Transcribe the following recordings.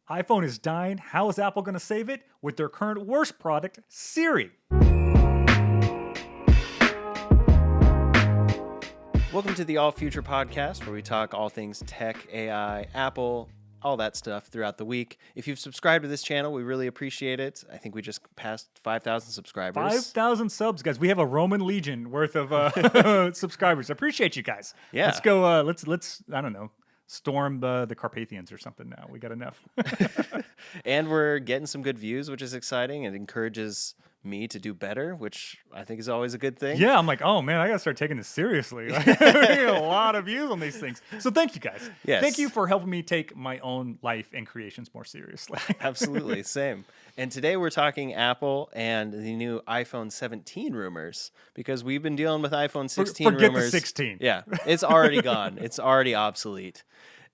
iPhone is dying. How is Apple going to save it? With their current worst product, Siri. Welcome to the All Future Podcast, where we talk all things tech, AI, Apple, all that stuff throughout the week. If you've subscribed to this channel, we really appreciate it. I think we just passed 5,000 subscribers. 5,000 subs, guys. We have a Roman legion worth of subscribers. Appreciate you guys. Yeah. Let's go. Let's I don't know, storm the Carpathians or something now. We got enough. And we're getting some good views, which is exciting. It encourages me to do better, which I think is always a good thing. Yeah, I'm like, oh man, I gotta start taking this seriously. We get a lot of views on these things. So thank you guys. Yes. Thank you for helping me take my own life and creations more seriously. Absolutely, same. And today we're talking Apple and the new iPhone 17 rumors, because we've been dealing with iPhone 16 Forget rumors. the 16. Yeah, it's already gone. It's already obsolete.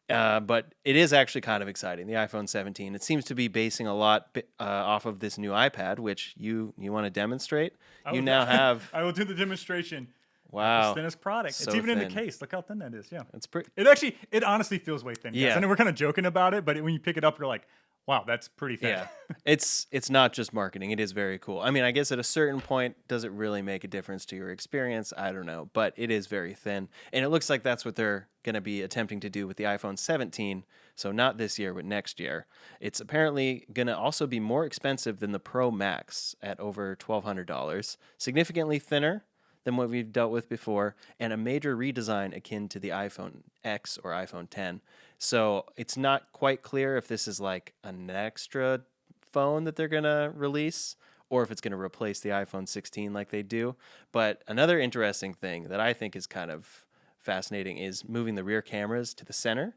But it is actually kind of exciting, the iPhone 17. It seems to be basing a lot off of this new iPad, which you want to demonstrate. You now have... I will do the demonstration. Wow. It's thinnest product. So it's even in thin. the case. Look how thin that is. Yeah. It's pretty... It honestly feels way thin. Guys. Yeah. I know we're kind of joking about it, but when you pick it up, you're like, wow, that's pretty thin. Yeah. It's not just marketing. It is very cool. I mean, I guess at a certain point, does it really make a difference to your experience? I don't know. But it is very thin. And it looks like that's what they're going to be attempting to do with the iPhone 17. So not this year, but next year. It's apparently going to also be more expensive than the Pro Max at over $1,200. Significantly thinner than what we've dealt with before, and a major redesign akin to the iPhone X or iPhone 10. So it's not quite clear if this is like an extra phone that they're going to release, or if it's going to replace the iPhone 16 like they do. But another interesting thing that I think is kind of fascinating is moving the rear cameras to the center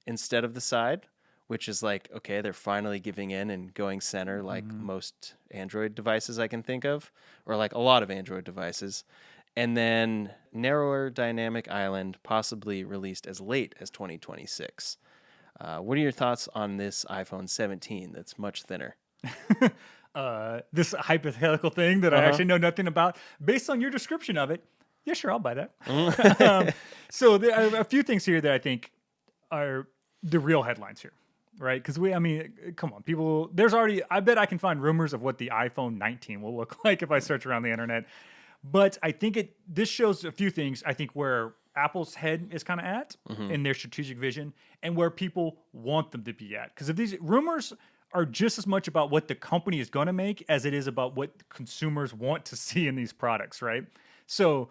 instead of the side, which is like, okay, they're finally giving in and going center like most Android devices I can think of, or like a lot of Android devices. And then narrower dynamic island, possibly released as late as 2026. What are your thoughts on this iPhone 17 that's much thinner? This hypothetical thing that I actually know nothing about, based on your description of it, yeah, sure, I'll buy that. So there are a few things here that I think are the real headlines here, right? Because come on, people, I bet I can find rumors of what the iPhone 19 will look like if I search around the internet. But I think this shows a few things, I think, where Apple's head is kind of at in their strategic vision and where people want them to be at. Because if these rumors are just as much about what the company is going to make as it is about what consumers want to see in these products, right? So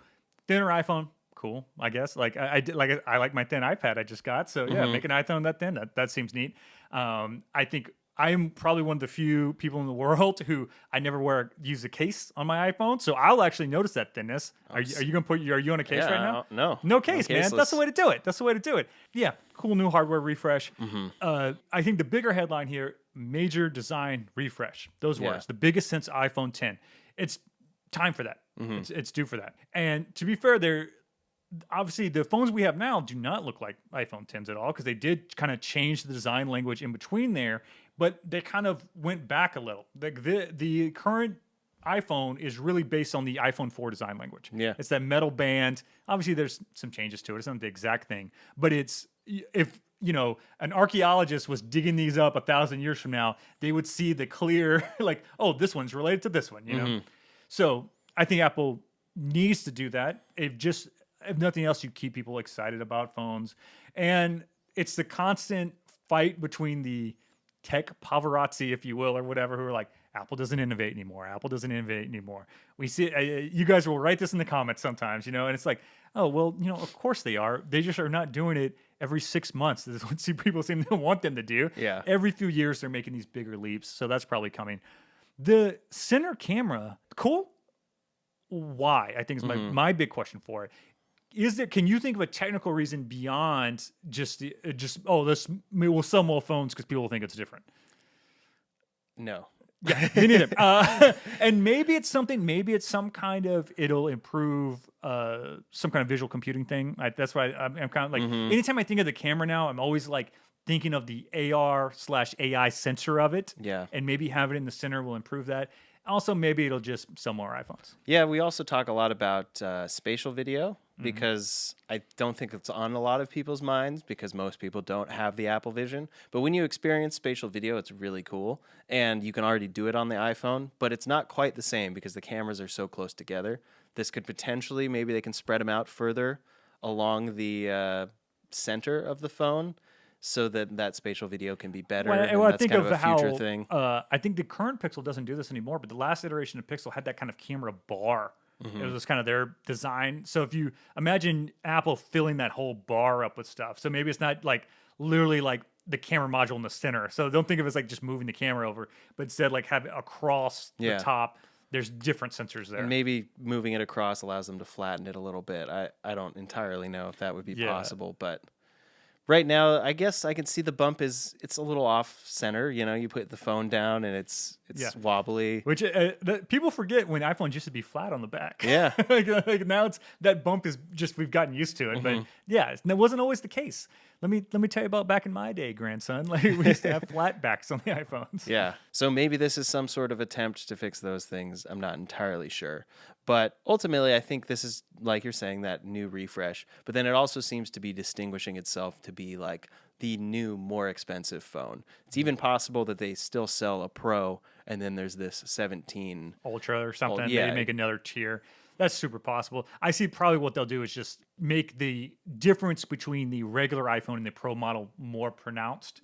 thinner iPhone, cool, I guess. Like I like my thin iPad I just got. So yeah, make an iPhone that thin. That seems neat. I think I'm probably one of the few people in the world who I never use a case on my iPhone, so I'll actually notice that thinness. Are you on a case right now? No case, man. That's the way to do it. That's the way to do it. Yeah, cool new hardware refresh. I think the bigger headline here: major design refresh. Those words, the biggest since iPhone 10. It's time for that. It's due for that. And to be fair, obviously the phones we have now do not look like iPhone 10s at all, because they did kind of change the design language in between there, but they kind of went back a little. The current iPhone is really based on the iPhone 4 design language. Yeah. It's that metal band. Obviously there's some changes to it. It's not the exact thing, but if an archaeologist was digging these up 1,000 years from now, they would see the clear, like, oh, this one's related to this one, know? So I think Apple needs to do that. If nothing else, you keep people excited about phones. And it's the constant fight between the tech paparazzi, if you will, or whatever, who are like, Apple doesn't innovate anymore. Apple doesn't innovate anymore. We see, you guys will write this in the comments sometimes, and it's like, oh, well, of course they are. They just are not doing it every 6 months. This is what people seem to want them to do. Yeah. Every few years, they're making these bigger leaps. So that's probably coming. The center camera, cool. Why? I think is my big question for it. Can you think of a technical reason beyond we'll sell more phones because people will think it's different? No. Yeah, me neither. And maybe it's some kind of, it'll improve some kind of visual computing thing. That's why I'm kind of like, anytime I think of the camera now, I'm always like thinking of the AR/AI sensor of it. Yeah. And maybe having it in the center will improve that. Also, maybe it'll just sell more iPhones. Yeah, we also talk a lot about spatial video because I don't think it's on a lot of people's minds because most people don't have the Apple Vision. But when you experience spatial video, it's really cool. And you can already do it on the iPhone, but it's not quite the same because the cameras are so close together. This could potentially, maybe they can spread them out further along the center of the phone so that spatial video can be better. And I that's think kind of a future how thing. I think the current Pixel doesn't do this anymore, but the last iteration of Pixel had that kind of camera bar. It was kind of their design. So if you imagine Apple filling that whole bar up with stuff, so maybe it's not like literally like the camera module in the center. So don't think of it as like just moving the camera over, but instead like have it across the top. There's different sensors there. And maybe moving it across allows them to flatten it a little bit. I don't entirely know if that would be possible, but right now, I guess I can see the bump it's a little off center. You know, you put the phone down and it's wobbly. Which people forget when iPhones used to be flat on the back. Yeah. like now it's that bump is just we've gotten used to it. But yeah, that wasn't always the case. Let me tell you about back in my day, grandson. Like we used to have flat backs on the iPhones. Yeah. So maybe this is some sort of attempt to fix those things. I'm not entirely sure. But ultimately, I think this is, like you're saying, that new refresh. But then it also seems to be distinguishing itself to be like the new, more expensive phone. It's even possible that they still sell a Pro and then there's this 17 Ultra or something. yeah. They make another tier. That's super possible. I see probably what they'll do is just make the difference between the regular iPhone and the Pro model more pronounced.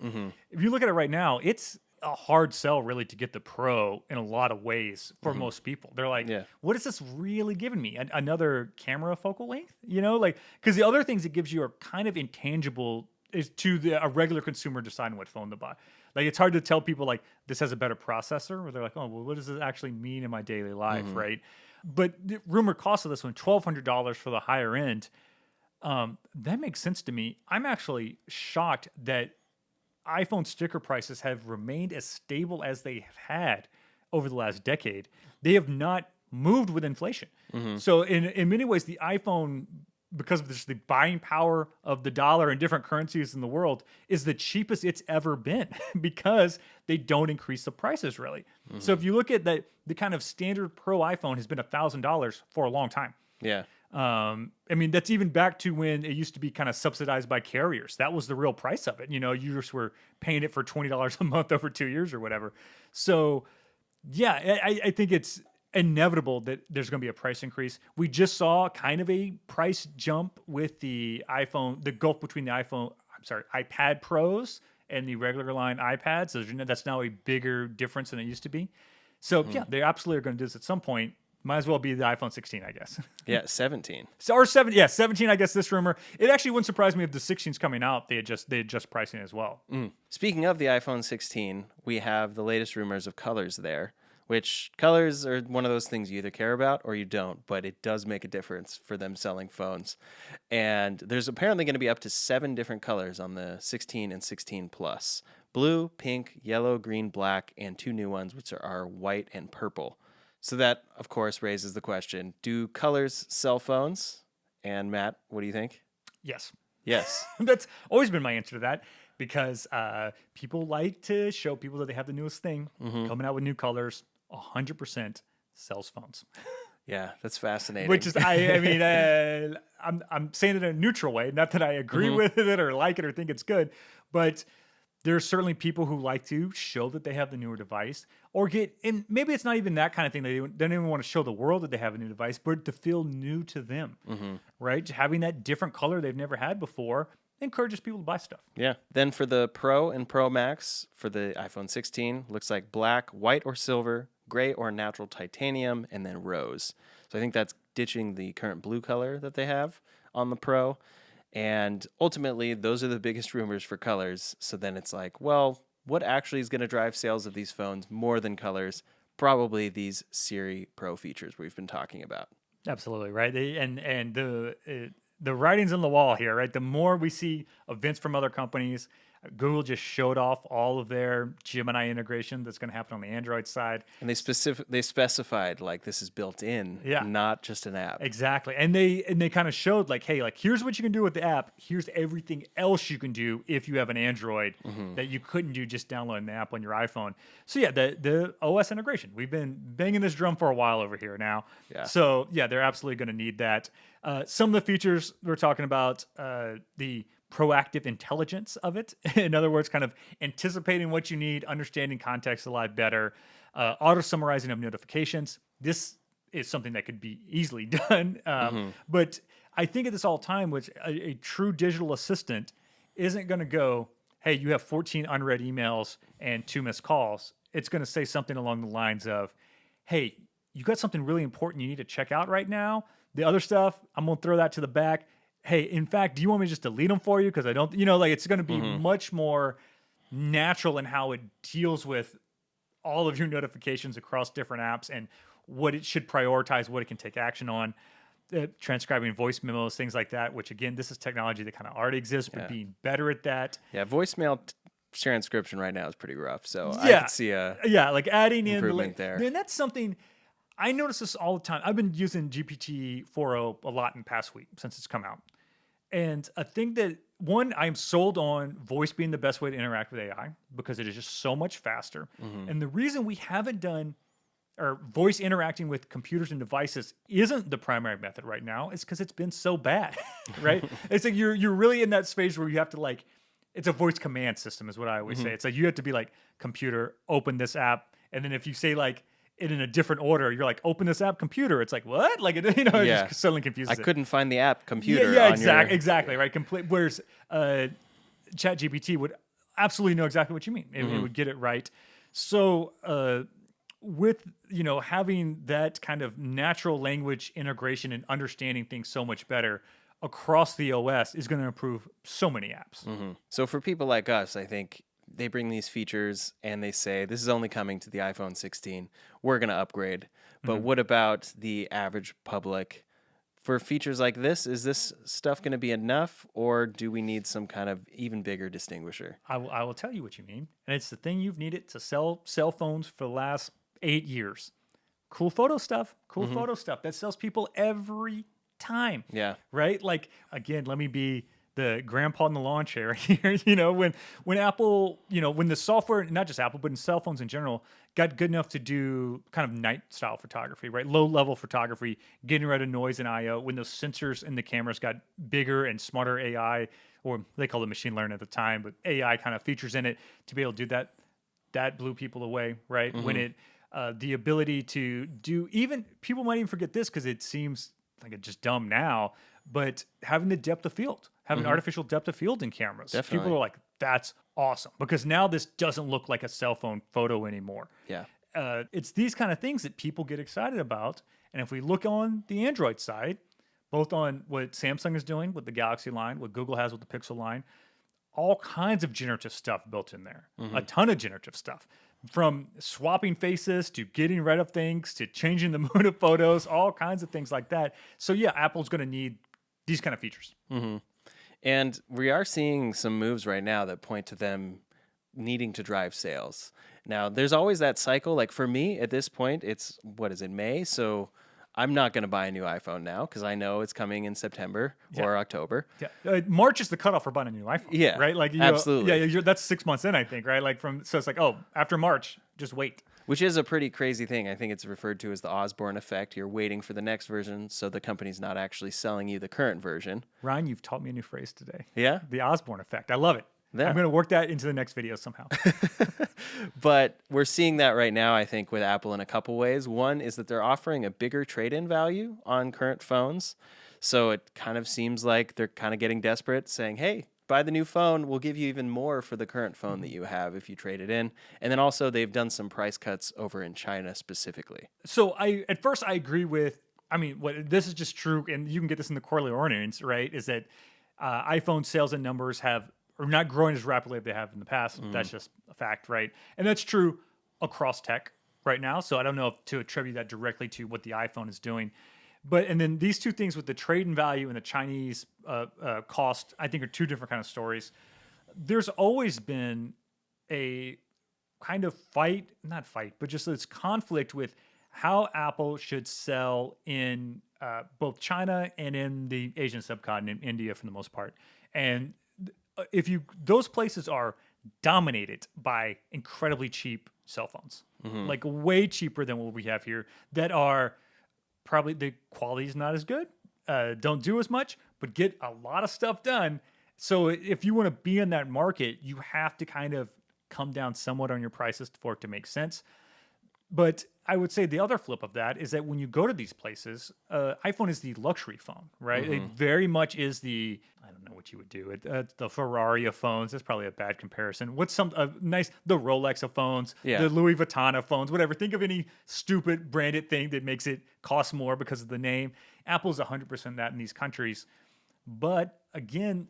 If you look at it right now, it's a hard sell really to get the Pro in a lot of ways for most people. They're like, what is this really giving me? Another camera focal length? You know, like, because the other things it gives you are kind of intangible is to a regular consumer deciding what phone to buy. Like, it's hard to tell people like this has a better processor, or they're like, oh, well, what does this actually mean in my daily life, right? But the rumored cost of this one, $1,200 for the higher end, that makes sense to me. I'm actually shocked that iPhone sticker prices have remained as stable as they have had over the last decade. They have not moved with inflation. So in many ways, the iPhone, because of just the buying power of the dollar and different currencies in the world, is the cheapest it's ever been because they don't increase the prices really. So if you look at the kind of standard Pro iPhone has been $1,000 for a long time. Yeah. I mean, that's even back to when it used to be kind of subsidized by carriers. That was the real price of it. You know, you just were paying it for $20 a month over 2 years or whatever. So yeah, I think it's inevitable that there's going to be a price increase. We just saw kind of a price jump with the iPhone, the gulf between the iPad Pros and the regular line iPads. So that's now a bigger difference than it used to be. So yeah, they absolutely are going to do this at some point. Might as well be the iPhone 16, I guess. Yeah, 17. Or 17, I guess this rumor. It actually wouldn't surprise me if the 16's coming out. They adjust pricing as well. Speaking of the iPhone 16, we have the latest rumors of colors there, which colors are one of those things you either care about or you don't, but it does make a difference for them selling phones. And there's apparently going to be up to 7 different colors on the 16 and 16 Plus. Blue, pink, yellow, green, black, and 2 new ones, which are white and purple. So that, of course, raises the question, do colors sell phones? And Matt, what do you think? Yes. Yes. That's always been my answer to that because people like to show people that they have the newest thing coming out with new colors. 100% sells phones. Yeah, that's fascinating. Which is, I mean, I'm saying it in a neutral way. Not that I agree with it or like it or think it's good, but there are certainly people who like to show that they have the newer device or and maybe it's not even that kind of thing. They don't even want to show the world that they have a new device, but to feel new to them, right? Having that different color they've never had before encourages people to buy stuff. Yeah. Then for the Pro and Pro Max for the iPhone 16, looks like black, white or silver, gray or natural titanium, and then rose. So I think that's ditching the current blue color that they have on the Pro. And ultimately, those are the biggest rumors for colors. So then it's like, well, what actually is going to drive sales of these phones more than colors? Probably these SiriPro features we've been talking about. Absolutely, right? And the writing's on the wall here, right? The more we see events from other companies, Google just showed off all of their Gemini integration that's going to happen on the Android side. And they specified like this is built in, Yeah. not just an app. Exactly. And they kind of showed like, hey, like here's what you can do with the app. Here's everything else you can do if you have an Android that you couldn't do just downloading the app on your iPhone. So yeah, the OS integration. We've been banging this drum for a while over here now. Yeah. So yeah, they're absolutely going to need that. Some of the features we're talking about, the proactive intelligence of it. In other words, kind of anticipating what you need, understanding context a lot better, auto summarizing of notifications. This is something that could be easily done. But I think at this all time, which a true digital assistant isn't going to go, hey, you have 14 unread emails and 2 missed calls. It's going to say something along the lines of, hey, you got something really important you need to check out right now. The other stuff, I'm going to throw that to the back. Hey, in fact, do you want me to just delete them for you? Because I don't, like it's going to be much more natural in how it deals with all of your notifications across different apps and what it should prioritize, what it can take action on, transcribing voice memos, things like that, which again, this is technology that kind of already exists, but being better at that. Yeah, voicemail transcription right now is pretty rough. So I could see a like adding improvement there. And that's something I notice this all the time. I've been using GPT 4.0 a lot in the past week since it's come out. And I think that, one, I'm sold on voice being the best way to interact with AI because it is just so much faster. And the reason we haven't done, or voice interacting with computers and devices isn't the primary method right now is because it's been so bad, right? It's like you're really in that space where you have to like, it's a voice command system is what I always say. It's like you have to be like, computer, open this app. And then if you say like, it in a different order, you're like, open this app, computer. It's like, what? Like, it just suddenly confuses I couldn't find the app, computer. Yeah, exactly, right? Whereas ChatGPT would absolutely know exactly what you mean. It would get it right. So with, having that kind of natural language integration and understanding things so much better across the OS is going to improve so many apps. So for people like us, I think they bring these features and they say, this is only coming to the iPhone 16. We're going to upgrade. But what about the average public? For features like this, is this stuff going to be enough, or do we need some kind of even bigger distinguisher? I will tell you what you mean. And it's the thing you've needed to sell cell phones for the last 8 years. Cool photo stuff. Photo stuff. That sells people every time. Yeah. Right? Like, again, let me be the grandpa in the lawn chair here. When Apple, when the software, not just Apple, but in cell phones in general, got good enough to do kind of night style photography, right? Low level photography, getting rid of noise and IO. When those sensors in the cameras got bigger and smarter AI, or they called it machine learning at the time, but AI kind of features in it to be able to do that blew people away, right? When it, the ability to do, even people might even forget this because it seems like it's just dumb now, but having the depth of field, having artificial depth of field in cameras. Definitely. People are like, that's awesome. Because now this doesn't look like a cell phone photo anymore. Yeah. It's these kind of things that people get excited about. And if we look on the Android side, both on what Samsung is doing with the Galaxy line, what Google has with the Pixel line, all kinds of generative stuff built in there. A ton of generative stuff. From swapping faces to getting rid of things to changing the mood of photos, all kinds of things like that. So yeah, Apple's going to need these kind of features. And we are seeing some moves right now that point to them needing to drive sales. Now, there's always that cycle. Like for me, at this point, it's, May? So I'm not going to buy a new iPhone now because I know it's coming in September or October. Yeah, March is the cutoff for buying a new iPhone. Yeah, right. Like absolutely. That's 6 months in, I think. Right. Like so it's like, oh, after March, just wait. Which is a pretty crazy thing. I think it's referred to as the Osborne effect. You're waiting for the next version, so the company's not actually selling you the current version. Ryan, you've taught me a new phrase today. Yeah? The Osborne effect. I love it. Yeah. I'm going to work that into the next video somehow. But we're seeing that right now, I think, with Apple in a couple ways. One is that they're offering a bigger trade-in value on current phones. So it kind of seems like they're kind of getting desperate, saying, hey, buy the new phone, we'll give you even more for the current phone that you have if you trade it in. And then also they've done some price cuts over in China specifically. So at first I agree with, this is just true, and you can get this in the quarterly earnings, right, is that iPhone sales and numbers are not growing as rapidly as they have in the past. That's just a fact, right? And that's true across tech right now. So I don't know if to attribute that directly to what the iPhone is doing. And then these two things with the trade-in value and the Chinese cost, I think are two different kind of stories. there's always been a kind of not fight, but just this conflict with how Apple should sell in both China and in the Asian subcontinent, India for the most part. And those places are dominated by incredibly cheap cell phones, like way cheaper than what we have here, that are probably the quality is not as good, don't do as much, but get a lot of stuff done. So if you want to be in that market, you have to kind of come down somewhat on your prices for it to make sense. But I would say the other flip of that is that when you go to these places, iPhone is the luxury phone, right? It very much is I don't know what you would do. The Ferrari of phones. That's probably a bad comparison. What's the Rolex of phones, the Louis Vuitton of phones, whatever. Think of any stupid branded thing that makes it cost more because of the name. Apple's 100% that in these countries. But again,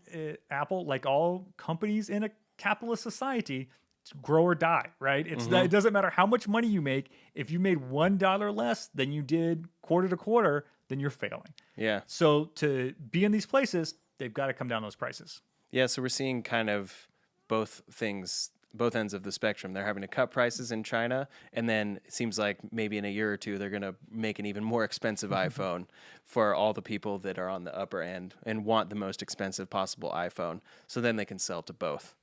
Apple, like all companies in a capitalist society, grow or die, right? It doesn't matter how much money you make. If you made $1 less than you did quarter to quarter, then you're failing. Yeah. So to be in these places, they've got to come down those prices. Yeah. So we're seeing kind of both ends of the spectrum. They're having to cut prices in China, and then it seems like maybe in a year or two they're going to make an even more expensive iPhone for all the people that are on the upper end and want the most expensive possible iPhone. So then they can sell to both.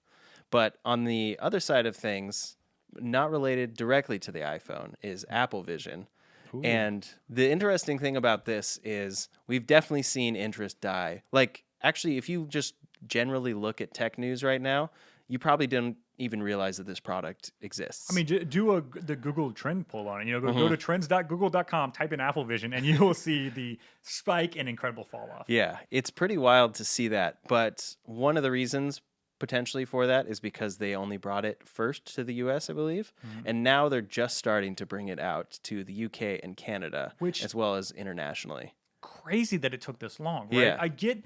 But on the other side of things, not related directly to the iPhone, is Apple Vision. Ooh. And the interesting thing about this is we've definitely seen interest die. Like, actually, if you just generally look at tech news right now, you probably didn't even realize that this product exists. I mean, do the Google trend poll on it. Go to trends.google.com, type in Apple Vision, and you will see the spike and incredible fall off. Yeah, it's pretty wild to see that. But one of the reasons potentially for that is because they only brought it first to the US, I believe. And now they're just starting to bring it out to the UK and Canada, as well as internationally. Crazy that it took this long, right? Yeah. I get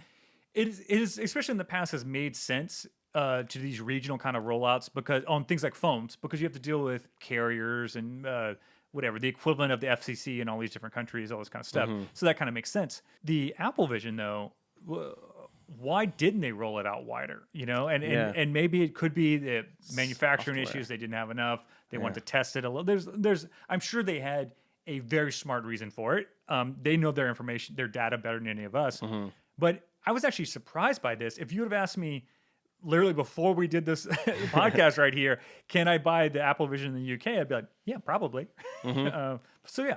it is especially in the past has made sense to these regional kind of rollouts because on things like phones, because you have to deal with carriers and whatever, the equivalent of the FCC in all these different countries, all this kind of stuff. So that kind of makes sense. The Apple Vision, though, why didn't they roll it out wider? And maybe it could be the manufacturing issues. They didn't have enough. They want to test it a little. I'm sure they had a very smart reason for it. They know their information, their data better than any of us. But I was actually surprised by this. If you would have asked me literally before we did this podcast right here, can I buy the Apple Vision in the UK? I'd be like, yeah, probably. So yeah.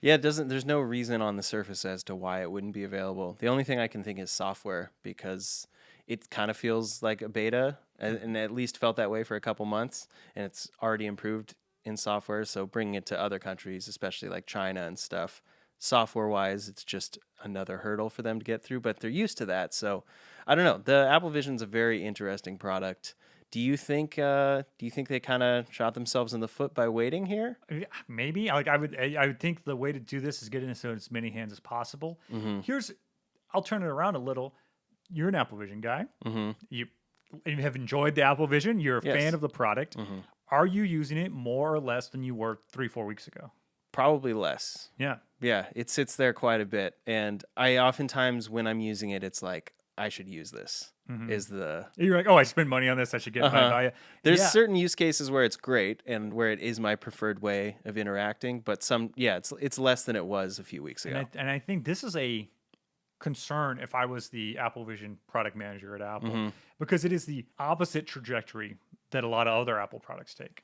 Yeah, there's no reason on the surface as to why it wouldn't be available. The only thing I can think is software, because it kind of feels like a beta, and at least felt that way for a couple months, and it's already improved in software. So bringing it to other countries, especially like China and stuff, software-wise, it's just another hurdle for them to get through, but they're used to that. So I don't know. The Apple Vision's a very interesting product. Do you think they kind of shot themselves in the foot by waiting here? Maybe. I would think the way to do this is get it into as many hands as possible. I'll turn it around a little. You're an Apple Vision guy. You have enjoyed the Apple Vision. You're a fan of the product. Are you using it more or less than you were 3-4 weeks ago? Probably less. Yeah. Yeah, it sits there quite a bit, and I oftentimes when I'm using it, it's like I should use this. You're like, oh, I spend money on this, I should get my value. There's certain use cases where it's great and where it is my preferred way of interacting, but it's less than it was a few weeks ago. And I think this is a concern if I was the Apple Vision product manager at Apple, because it is the opposite trajectory that a lot of other Apple products take.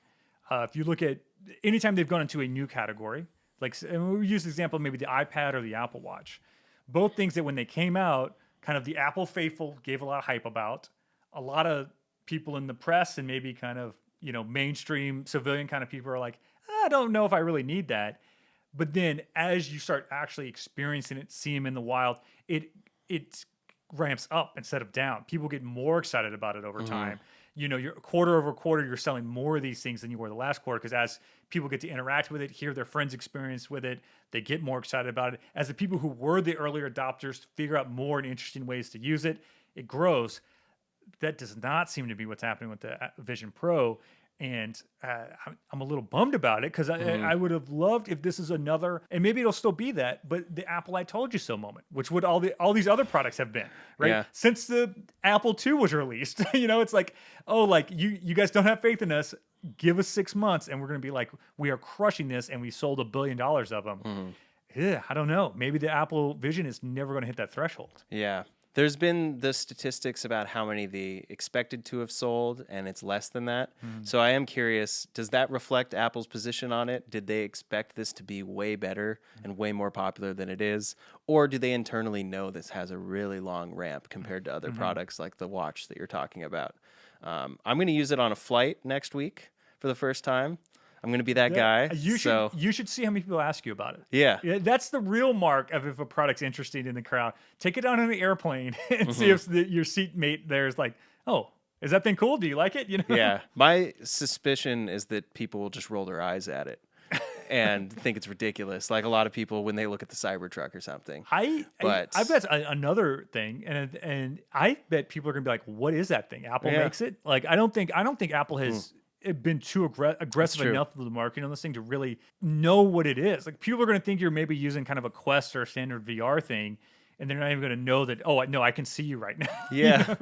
If you look at anytime they've gone into a new category, and we use the example of maybe the iPad or the Apple Watch, both things that when they came out, kind of the Apple faithful gave a lot of hype about. A lot of people in the press and maybe kind of, mainstream civilian kind of people are like, I don't know if I really need that. But then as you start actually experiencing it, see them in the wild, it ramps up instead of down. People get more excited about it over time. You're quarter over quarter, you're selling more of these things than you were the last quarter, because as people get to interact with it, hear their friends' experience with it, they get more excited about it. As the people who were the earlier adopters figure out more and interesting ways to use it, it grows. That does not seem to be what's happening with the Vision Pro. And I'm a little bummed about it because I would have loved if this is another, and maybe it'll still be that, but the Apple I told you so moment, which would all these other products have been, right? Yeah. Since the Apple II was released, it's like, oh, like you guys don't have faith in us. Give us 6 months, and we're gonna be like, we are crushing this, and we sold $1 billion of them. Yeah, I don't know. Maybe the Apple Vision is never going to hit that threshold. Yeah. There's been the statistics about how many they expected to have sold, and it's less than that. So I am curious, does that reflect Apple's position on it? Did they expect this to be way better and way more popular than it is? Or do they internally know this has a really long ramp compared to other products like the watch that you're talking about? I'm going to use it on a flight next week for the first time. I'm going to be that guy. You should see how many people ask you about it. Yeah. That's the real mark of if a product's interesting in the crowd. Take it out on an airplane and see if your seatmate there is like, oh, is that thing cool? Do you like it? Yeah. My suspicion is that people will just roll their eyes at it and think it's ridiculous. Like a lot of people when they look at the Cybertruck or something. I bet another thing, and I bet people are gonna be like, "What is that thing? Apple makes it." Like I don't think Apple has been too aggressive enough with the marketing on this thing to really know what it is. Like people are gonna think you're maybe using kind of a Quest or a standard VR thing, and they're not even gonna know that. Oh, no, I can see you right now. Yeah,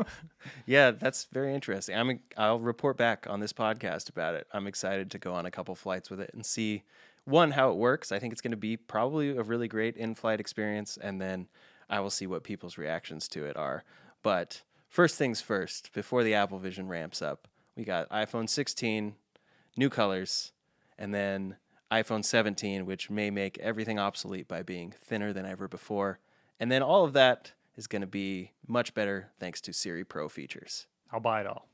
yeah, that's very interesting. I'll report back on this podcast about it. I'm excited to go on a couple flights with it and see how it works. I think it's going to be probably a really great in-flight experience, and then I will see what people's reactions to it are. But first things first, before the Apple Vision ramps up, we got iPhone 16, new colors, and then iPhone 17, which may make everything obsolete by being thinner than ever before. And then all of that is going to be much better thanks to SiriPro features. I'll buy it all.